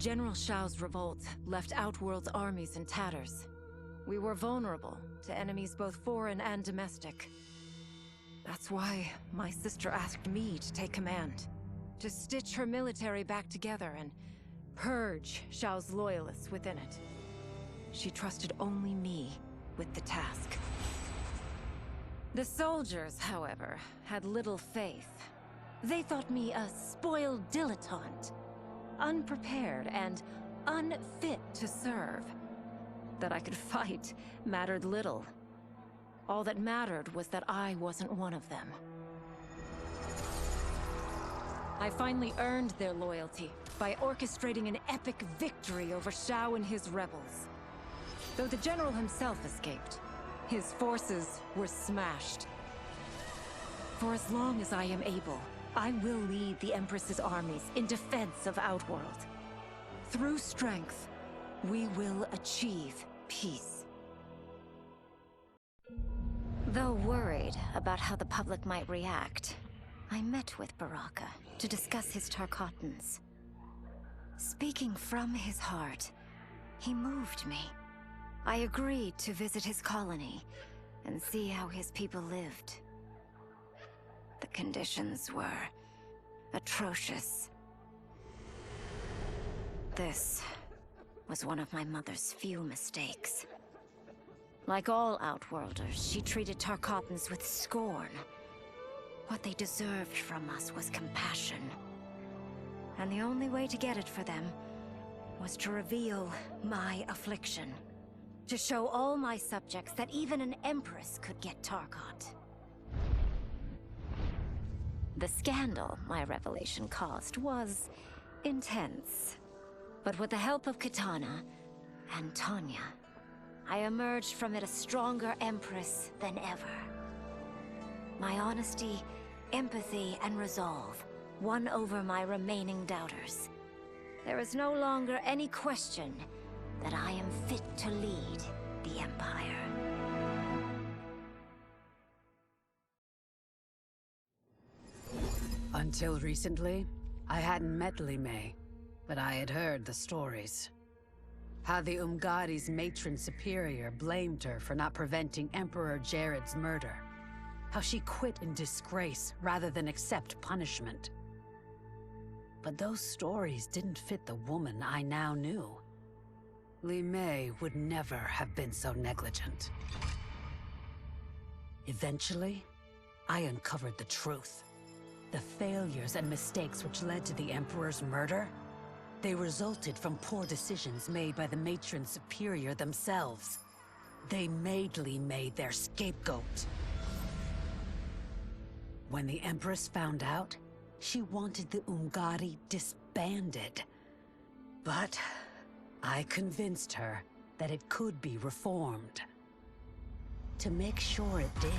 General Shao's revolt left Outworld's armies in tatters. We were vulnerable to enemies both foreign and domestic. That's why my sister asked me to take command, to stitch her military back together and purge Shao's loyalists within it. She trusted only me with the task. The soldiers, however, had little faith. They thought me a spoiled dilettante, unprepared and unfit to serve. That I could fight mattered little. All that mattered was that I wasn't one of them. I finally earned their loyalty by orchestrating an epic victory over Shao and his rebels. Though the general himself escaped, his forces were smashed. For as long as I am able, I will lead the Empress's armies in defense of Outworld. Through strength, we will achieve peace. Though worried about how the public might react, I met with Baraka to discuss his Tarkatans. Speaking from his heart, he moved me. I agreed to visit his colony and see how his people lived. The conditions were atrocious. This was one of my mother's few mistakes. Like all Outworlders, she treated Tarkatans with scorn. What they deserved from us was compassion. And the only way to get it for them was to reveal my affliction. To show all my subjects that even an Empress could get Tarkat. The scandal my revelation caused was intense. But with the help of Kitana and Tanya, I emerged from it a stronger Empress than ever. My honesty, empathy, and resolve won over my remaining doubters. There is no longer any question that I am fit to lead the Empire. Until recently, I hadn't met Li Mei, but I had heard the stories. How the Umgadi's matron superior blamed her for not preventing Emperor Jared's murder. How she quit in disgrace rather than accept punishment. But those stories didn't fit the woman I now knew. Li Mei would never have been so negligent. Eventually, I uncovered the truth. The failures and mistakes which led to the Emperor's murder, they resulted from poor decisions made by the matron superior themselves. They made Li Mei their scapegoat. When the Empress found out, she wanted the Umgadi disbanded. But I convinced her that it could be reformed. To make sure it did,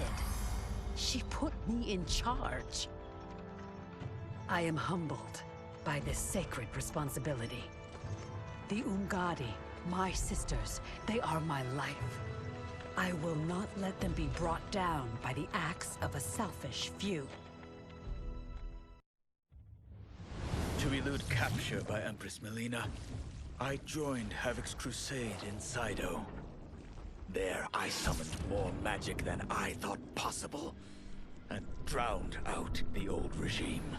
she put me in charge. I am humbled by this sacred responsibility. The Umgadi, my sisters, they are my life. I will not let them be brought down by the acts of a selfish few. To elude capture by Empress Mileena, I joined HAVIK's crusade in Saido. There, I summoned more magic than I thought possible, and drowned out the old regime.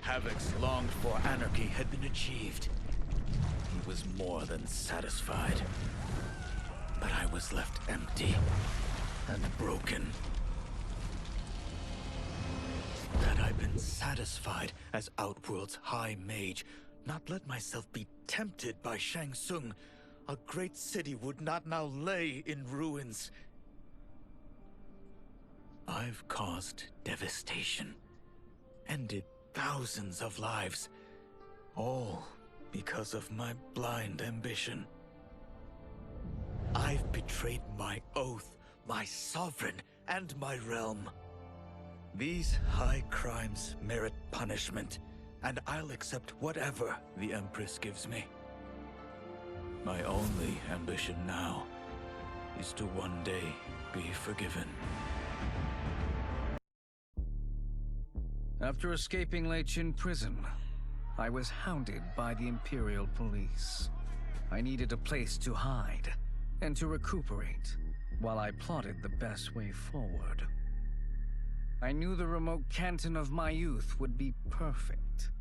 HAVIK's longed-for anarchy had been achieved. He was more than satisfied. But I was left empty and broken. Had I been satisfied as Outworld's High Mage, not let myself be tempted by Shang Tsung, a great city would not now lay in ruins. I've caused devastation, ended thousands of lives, all because of my blind ambition. I've betrayed my oath, my sovereign, and my realm. These high crimes merit punishment, and I'll accept whatever the Empress gives me. My only ambition now is to one day be forgiven. After escaping Lei Chin prison, I was hounded by the Imperial Police. I needed a place to hide and to recuperate while I plotted the best way forward. I knew the remote canton of my youth would be perfect.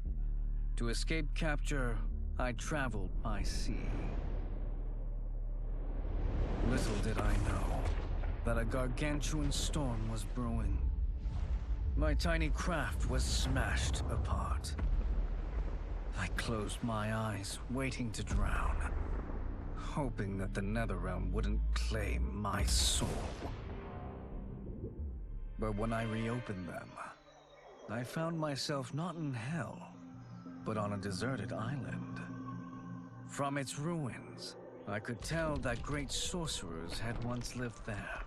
To escape capture, I traveled by sea. Little did I know that a gargantuan storm was brewing. My tiny craft was smashed apart. I closed my eyes, waiting to drown, hoping that the Netherrealm wouldn't claim my soul. But when I reopened them, I found myself not in hell, but on a deserted island. From its ruins, I could tell that great sorcerers had once lived there.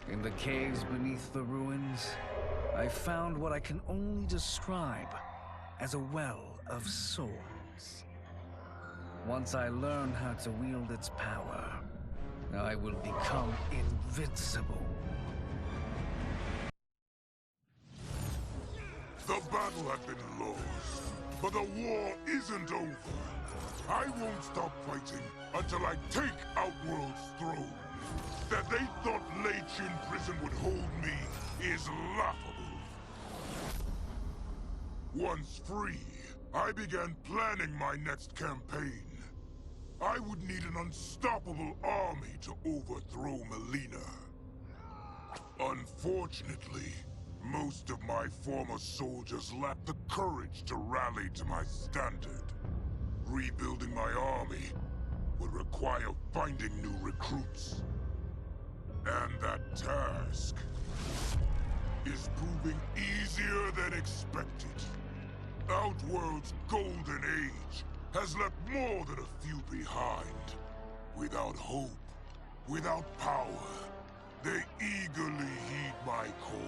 In the caves beneath the ruins, I found what I can only describe as a well of souls. Once I learn how to wield its power, I will become invincible. The battle had been lost, but the war isn't over. I won't stop fighting until I take Outworld's throne. That they thought Lei-Chin prison would hold me is laughable. Once free, I began planning my next campaign. I would need an unstoppable army to overthrow Mileena. Unfortunately, most of my former soldiers lacked the courage to rally to my standard. Rebuilding my army would require finding new recruits. And that task is proving easier than expected. Outworld's golden age has left more than a few behind. Without hope, without power, they eagerly heed my call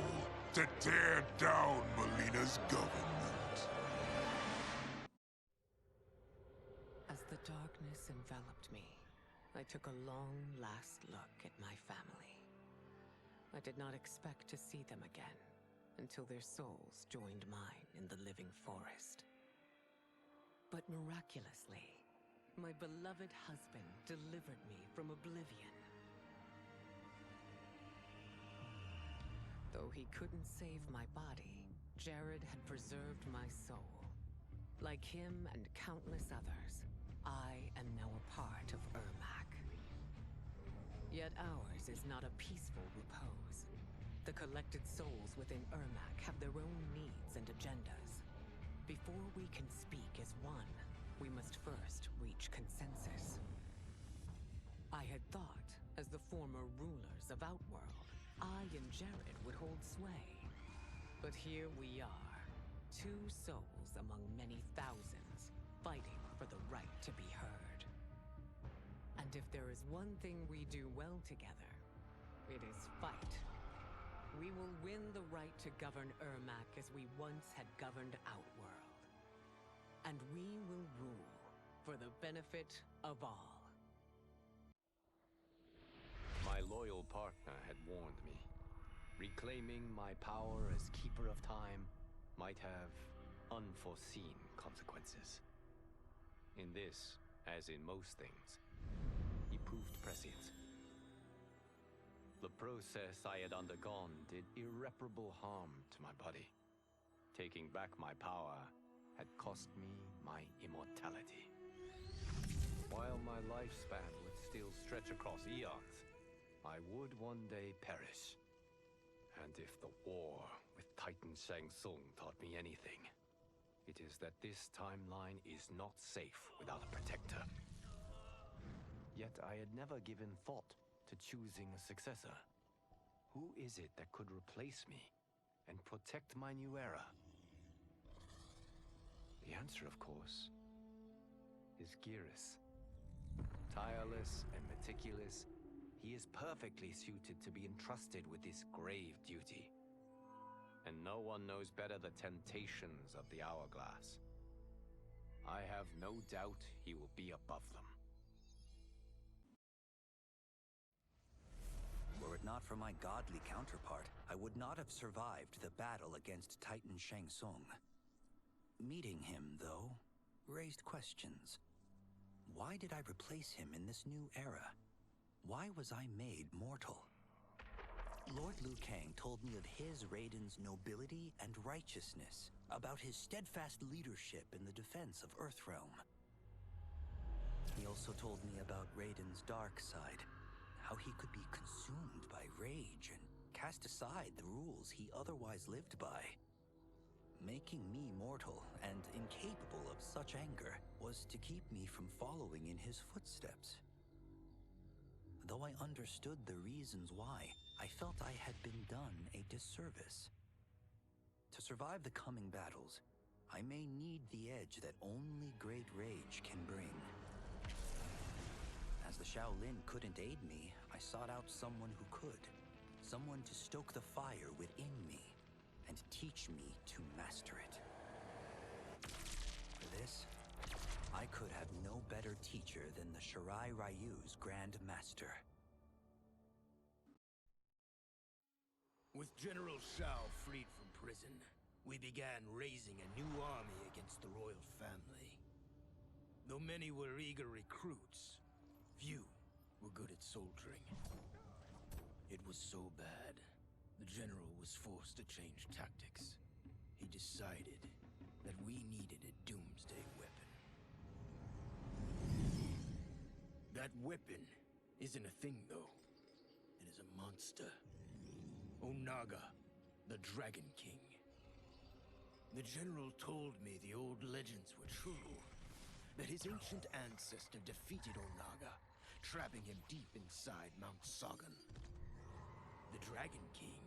to tear down Mileena's government. As the darkness enveloped me, I took a long last look at my family. I did not expect to see them again until their souls joined mine in the living forest. But miraculously, my beloved husband delivered me from oblivion. Though he couldn't save my body, Jared had preserved my soul. Like him and countless others, I am now a part of Ermac. Yet ours is not a peaceful repose. The collected souls within Ermac have their own needs and agendas. Before we can speak as one, we must first reach consensus. I had thought, as the former rulers of Outworld, I and Jared would hold sway. But here we are, two souls among many thousands, fighting for the right to be heard. And if there is one thing we do well together, it is fight. We will win the right to govern Ermac as we once had governed Outworld. And we will rule for the benefit of all. My loyal partner had warned me. Reclaiming my power as Keeper of Time might have unforeseen consequences. In this, as in most things, he proved prescient. The process I had undergone did irreparable harm to my body. Taking back my power had cost me my immortality. While my lifespan would still stretch across eons, I would one day perish. And if the war with Titan Shang Tsung taught me anything, it is that this timeline is not safe without a protector. Yet I had never given thought to choosing a successor. Who is it that could replace me and protect my new era? The answer, of course, is Geras. Tireless and meticulous, he is perfectly suited to be entrusted with this grave duty. And no one knows better the temptations of the Hourglass. I have no doubt he will be above them. Were it not for my godly counterpart, I would not have survived the battle against Titan Shang Tsung. Meeting him, though, raised questions. Why did I replace him in this new era? Why was I made mortal? Lord Lui Kang told me of his Raiden's nobility and righteousness, about his steadfast leadership in the defense of Earthrealm. He also told me about Raiden's dark side, how he could be consumed by rage and cast aside the rules he otherwise lived by. Making me mortal and incapable of such anger was to keep me from following in his footsteps. Though I understood the reasons why, I felt I had been done a disservice. To survive the coming battles, I may need the edge that only great rage can bring. As the Shaolin couldn't aid me, I sought out someone who could. Someone to stoke the fire within me and teach me to master it. For this, I could have no better teacher than the Shirai Ryu's Grand Master. With General Shao freed from prison, we began raising a new army against the royal family. Though many were eager recruits, few were good at soldiering. It was so bad, the general was forced to change tactics. He decided that we needed a doomsday weapon. That weapon isn't a thing, though. It is a monster. Onaga, the Dragon King. The general told me the old legends were true. That his ancient ancestor defeated Onaga, trapping him deep inside Mount Sagan. The Dragon King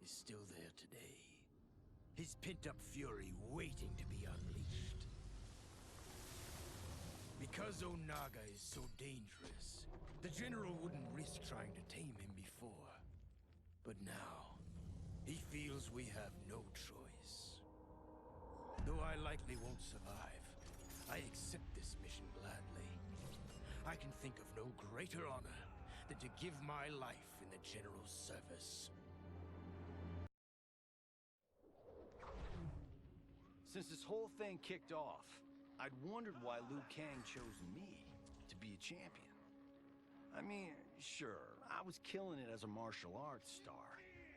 is still there today. His pent-up fury waiting to be unleashed. Because Onaga is so dangerous, the general wouldn't risk trying to tame him before. But now, he feels we have no choice. Though I likely won't survive, I accept this mission gladly. I can think of no greater honor than to give my life in the general's service. Since this whole thing kicked off, I'd wondered why Lui Kang chose me to be a champion. I mean, sure, I was killing it as a martial arts star,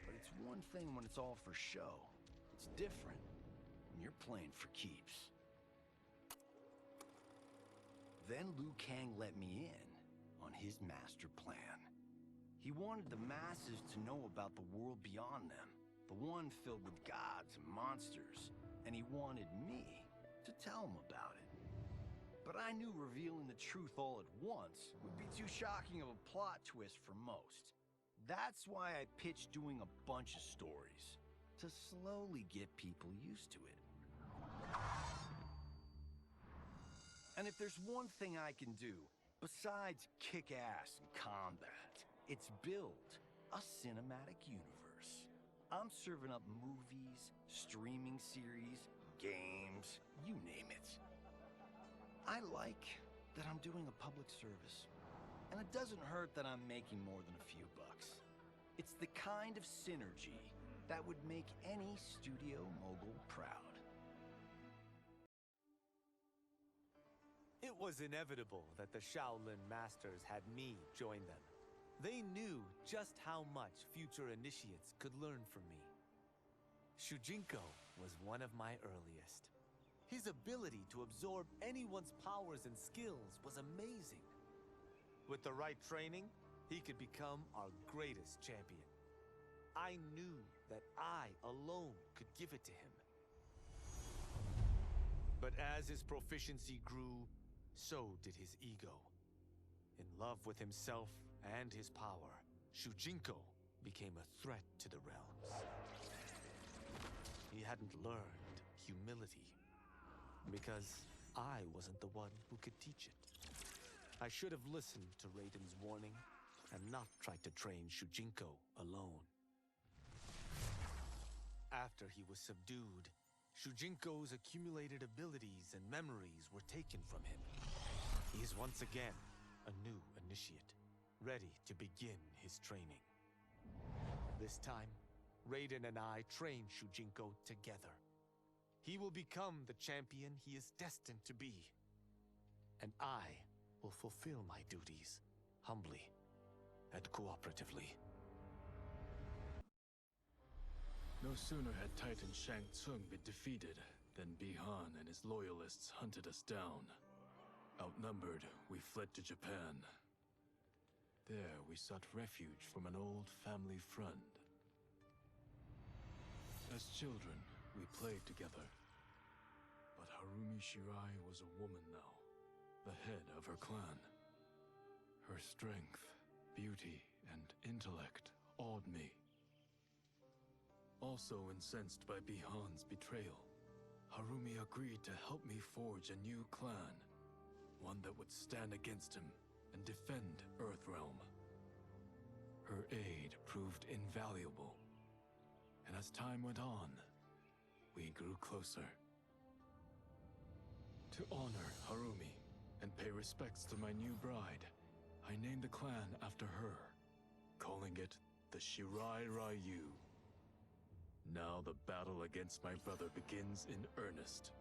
but it's one thing when it's all for show. It's different when you're playing for keeps. Then Lui Kang let me in on his master plan. He wanted the masses to know about the world beyond them, the one filled with gods and monsters, and he wanted me to tell him about it. But I knew revealing the truth all at once would be too shocking of a plot twist for most. That's why I pitched doing a bunch of stories, to slowly get people used to it. And if there's one thing I can do, besides kick ass in combat, it's build a cinematic universe. I'm serving up movies, streaming series, games, you name it. I like that I'm doing a public service. And it doesn't hurt that I'm making more than a few bucks. It's the kind of synergy that would make any studio mogul proud. It was inevitable that the Shaolin Masters had me join them. They knew just how much future initiates could learn from me. Shujinko was one of my earliest. His ability to absorb anyone's powers and skills was amazing. With the right training, he could become our greatest champion. I knew that I alone could give it to him. But as his proficiency grew, so did his ego. In love with himself and his power, Shujinko became a threat to the realms. He hadn't learned humility, because I wasn't the one who could teach it. I should have listened to Raiden's warning and not tried to train Shujinko alone. After he was subdued, Shujinko's accumulated abilities and memories were taken from him. He is once again a new initiate, ready to begin his training. This time, Raiden and I trained Shujinko together. He will become the champion he is destined to be. And I will fulfill my duties humbly and cooperatively. No sooner had Titan Shang Tsung been defeated than Bi-Han and his loyalists hunted us down. Outnumbered, we fled to Japan. There, we sought refuge from an old family friend. As children, we played together. But Harumi Shirai was a woman now, the head of her clan. Her strength, beauty, and intellect awed me. Also incensed by Bi-Han's betrayal, Harumi agreed to help me forge a new clan, one that would stand against him and defend Earthrealm. Her aid proved invaluable, and as time went on, we grew closer. To honor Harumi and pay respects to my new bride, I named the clan after her, calling it the Shirai Ryu. Now the battle against my brother begins in earnest.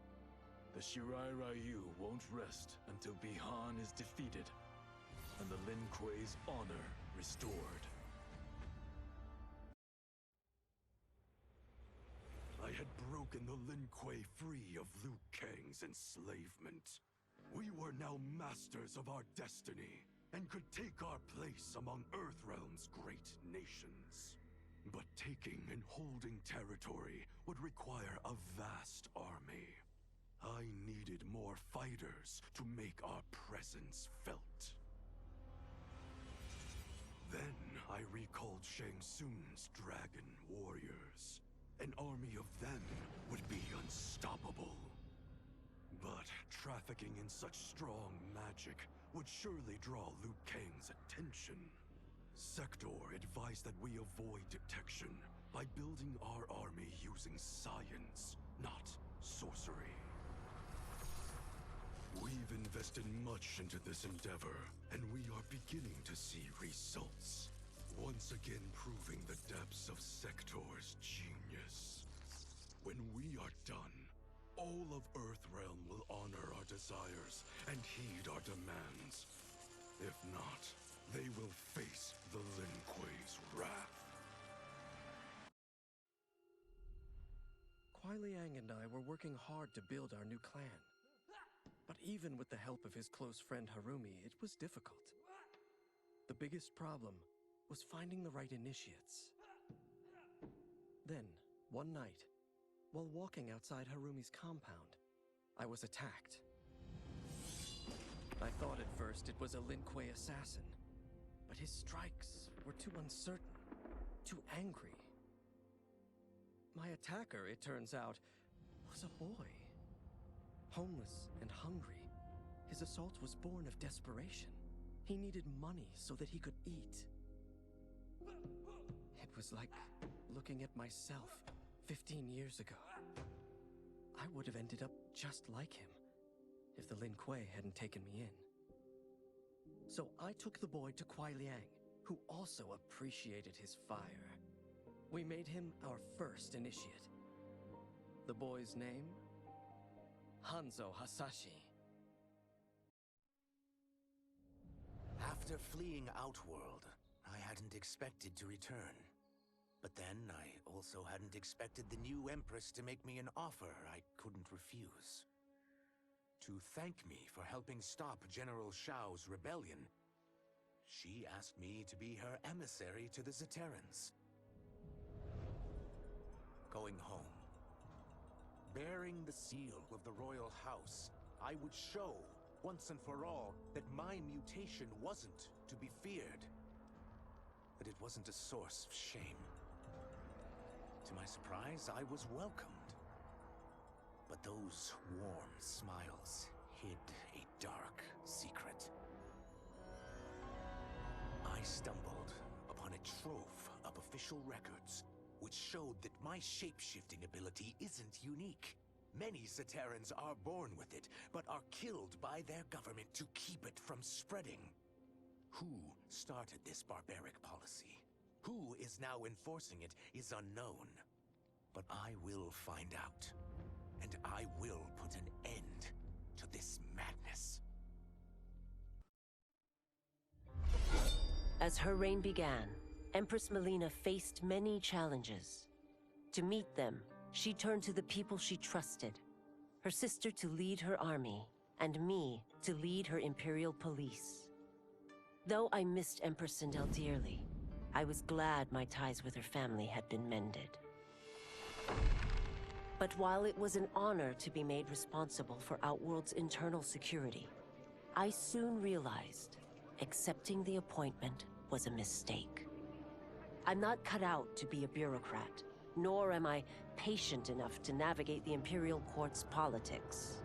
The Shirai Ryu won't rest until Bi-Han is defeated and the Lin Kuei's honor restored. I had broken the Lin Kuei free of Liu Kang's enslavement. We were now masters of our destiny and could take our place among Earthrealm's great nations. But taking and holding territory would require a vast army. I needed more fighters to make our presence felt. Then I recalled Shang Tsung's dragon warriors. An army of them would be unstoppable. But trafficking in such strong magic would surely draw Liu Kang's attention. Sector advised that we avoid detection by building our army using science, not sorcery. We've invested much into this endeavor, and we are beginning to see results. Once again proving the depths of Sector's genius. When we are done, all of Earthrealm will honor our desires and heed our demands. If not, they will face the Lin Kuei's wrath. Kuai Liang and I were working hard to build our new clan. But even with the help of his close friend Harumi, it was difficult. The biggest problem was finding the right initiates. Then, one night, while walking outside Harumi's compound, I was attacked. I thought at first it was a Lin Kuei assassin, but his strikes were too uncertain, too angry. My attacker, it turns out, was a boy. Homeless and hungry, his assault was born of desperation. He needed money so that he could eat. It was like looking at myself 15 years ago. I would have ended up just like him if the Lin Kuei hadn't taken me in. So I took the boy to Kuai Liang, who also appreciated his fire. We made him our first initiate. The boy's name? Hanzo Hasashi. After fleeing Outworld, I hadn't expected to return. But then I also hadn't expected the new Empress to make me an offer I couldn't refuse. To thank me for helping stop General Shao's rebellion, she asked me to be her emissary to the Zaterrans. Going home, bearing the seal of the royal house, I would show, once and for all, that my mutation wasn't to be feared. That it wasn't a source of shame. To my surprise, I was welcomed. But those warm smiles hid a dark secret. I stumbled upon a trove of official records, which showed that my shape-shifting ability isn't unique. Many Zaterrans are born with it, but are killed by their government to keep it from spreading. Who started this barbaric policy? Who is now enforcing it is unknown. But I will find out. and I will put an end to this madness. As her reign began, Empress Mileena faced many challenges. To meet them, she turned to the people she trusted. Her sister to lead her army, and me to lead her Imperial police. Though I missed Empress Sindel dearly, I was glad my ties with her family had been mended. But while it was an honor to be made responsible for Outworld's internal security, I soon realized accepting the appointment was a mistake. I'm not cut out to be a bureaucrat, nor am I patient enough to navigate the Imperial Court's politics.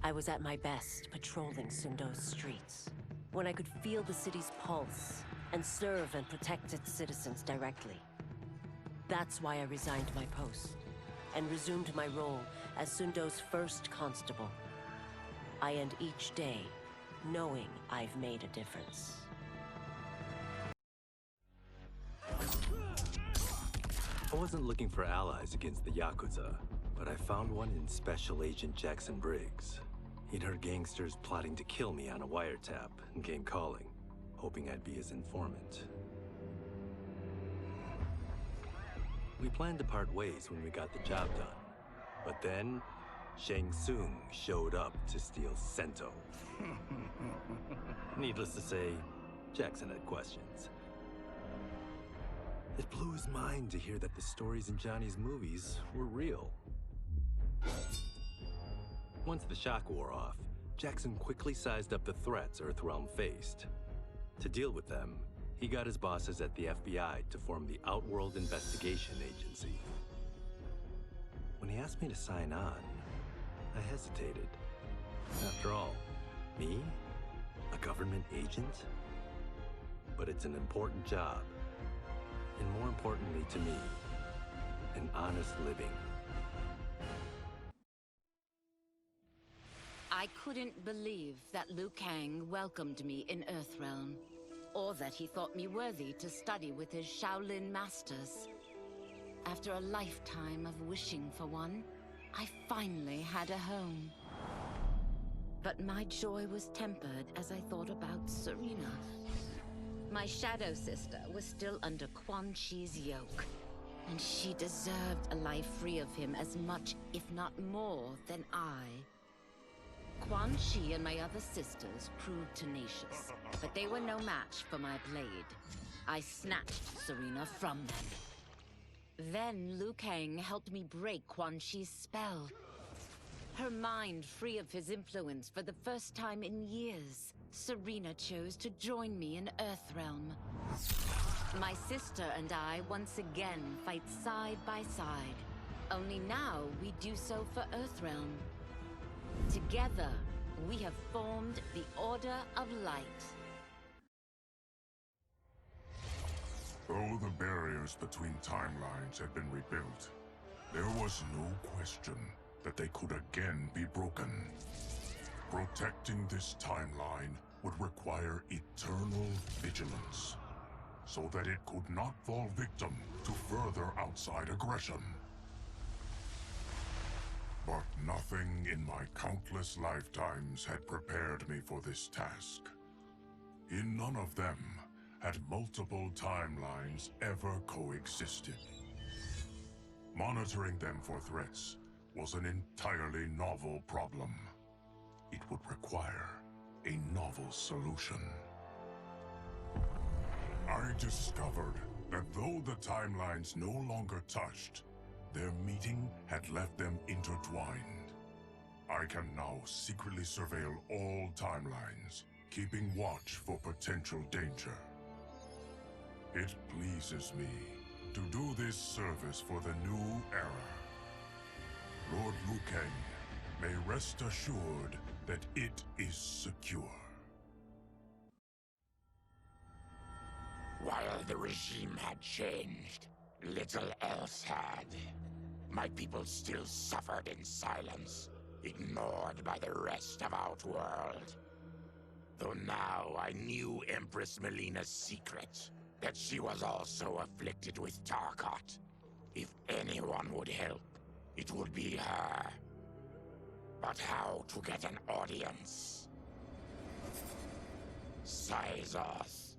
I was at my best patrolling Sundo's streets, when I could feel the city's pulse and serve and protect its citizens directly. That's why I resigned my post and resumed my role as Sundo's first constable. I end each day knowing I've made a difference. I wasn't looking for allies against the Yakuza, but I found one in Special Agent Jackson Briggs. He'd heard gangsters plotting to kill me on a wiretap and came calling, hoping I'd be his informant. We planned to part ways when we got the job done, but then Shang Tsung showed up to steal Sento. Needless to say, Jackson had questions. It blew his mind to hear that the stories in Johnny's movies were real. Once the shock wore off, Jackson quickly sized up the threats Earthrealm faced. To deal with them, he got his bosses at the FBI to form the Outworld Investigation Agency. When he asked me to sign on, I hesitated. After all, me? A government agent? But it's an important job. And more importantly to me, an honest living. I couldn't believe that Lui Kang welcomed me in Earthrealm, or that he thought me worthy to study with his Shaolin masters. After a lifetime of wishing for one, I finally had a home. But my joy was tempered as I thought about Serena. My shadow sister was still under Quan Chi's yoke, and she deserved a life free of him as much, if not more, than I. Quan Chi and my other sisters proved tenacious, but they were no match for my blade. I snatched Serena from them. Then Lui Kang helped me break Quan Chi's spell. Her mind free of his influence for the first time in years, Serena chose to join me in Earthrealm. My sister and I once again fight side by side. Only now we do so for Earthrealm. Together, we have formed the Order of Light. Though the barriers between timelines had been rebuilt, there was no question that they could again be broken. Protecting this timeline would require eternal vigilance, so that it could not fall victim to further outside aggression. But nothing in my countless lifetimes had prepared me for this task. In none of them had multiple timelines ever coexisted. Monitoring them for threats was an entirely novel problem. It would require a novel solution. I discovered that though the timelines no longer touched, their meeting had left them intertwined. I can now secretly surveil all timelines, keeping watch for potential danger. It pleases me to do this service for the new era. Lord Lui Kang may rest assured that it is secure. While the regime had changed, little else had. My people still suffered in silence, ignored by the rest of Outworld. Though now I knew Empress Mileena's secret, that she was also afflicted with Tarkat. If anyone would help, it would be her. But how to get an audience? Syzoth.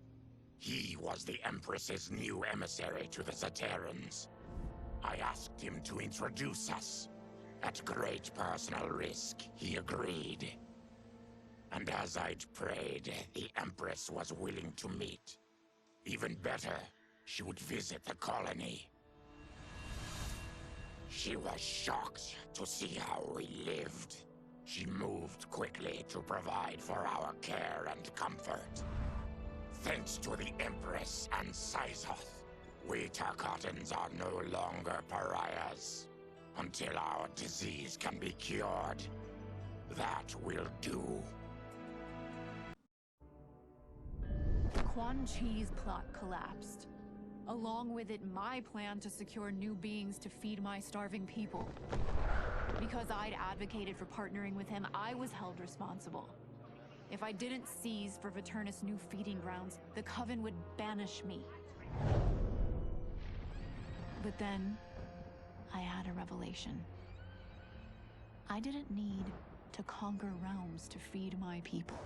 He was the Empress's new emissary to the Zaterrans. I asked him to introduce us. At great personal risk, he agreed. And as I'd prayed, the Empress was willing to meet. Even better, she would visit the colony. She was shocked to see how we lived. She moved quickly to provide for our care and comfort. Thanks to the Empress and Syzoth, we Tarkatans are no longer pariahs. Until our disease can be cured, that will do. Quan Chi's plot collapsed. Along with it, my plan to secure new beings to feed my starving people. Because I'd advocated for partnering with him, I was held responsible. If I didn't seize for Veternus' new feeding grounds, the Coven would banish me. But then, I had a revelation. I didn't need to conquer realms to feed my people.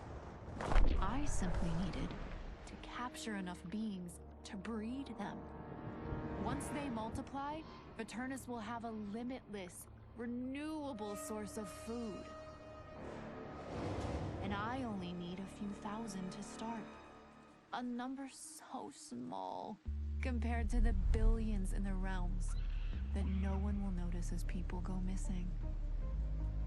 I simply needed to capture enough beings to breed them. Once they multiply, Veternus will have a limitless, renewable source of food. And I only need a few thousand to start. A number so small compared to the billions in the realms that no one will notice as people go missing.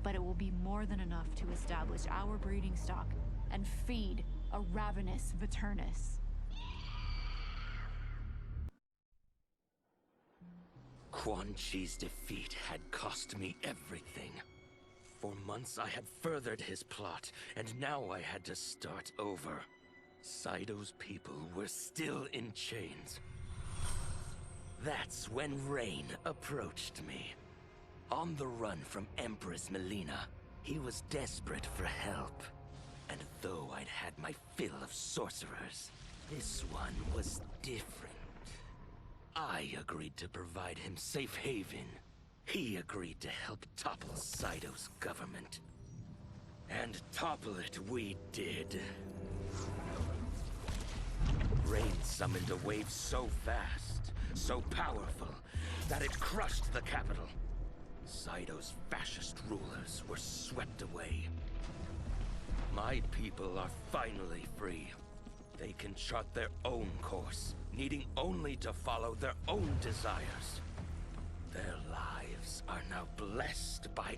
But it will be more than enough to establish our breeding stock and feed a ravenous Veternus. Quan Chi's defeat had cost me everything. For months I had furthered his plot, and now I had to start over. Saido's people were still in chains. That's when Rain approached me. On the run from Empress Mileena, he was desperate for help. And though I'd had my fill of sorcerers, this one was different. I agreed to provide him safe haven. He agreed to help topple Saido's government. And topple it we did. Rain summoned a wave so fast, so powerful, that it crushed the capital. Saido's fascist rulers were swept away. My people are finally free. They can chart their own course, needing only to follow their own desires. Their lives are now blessed by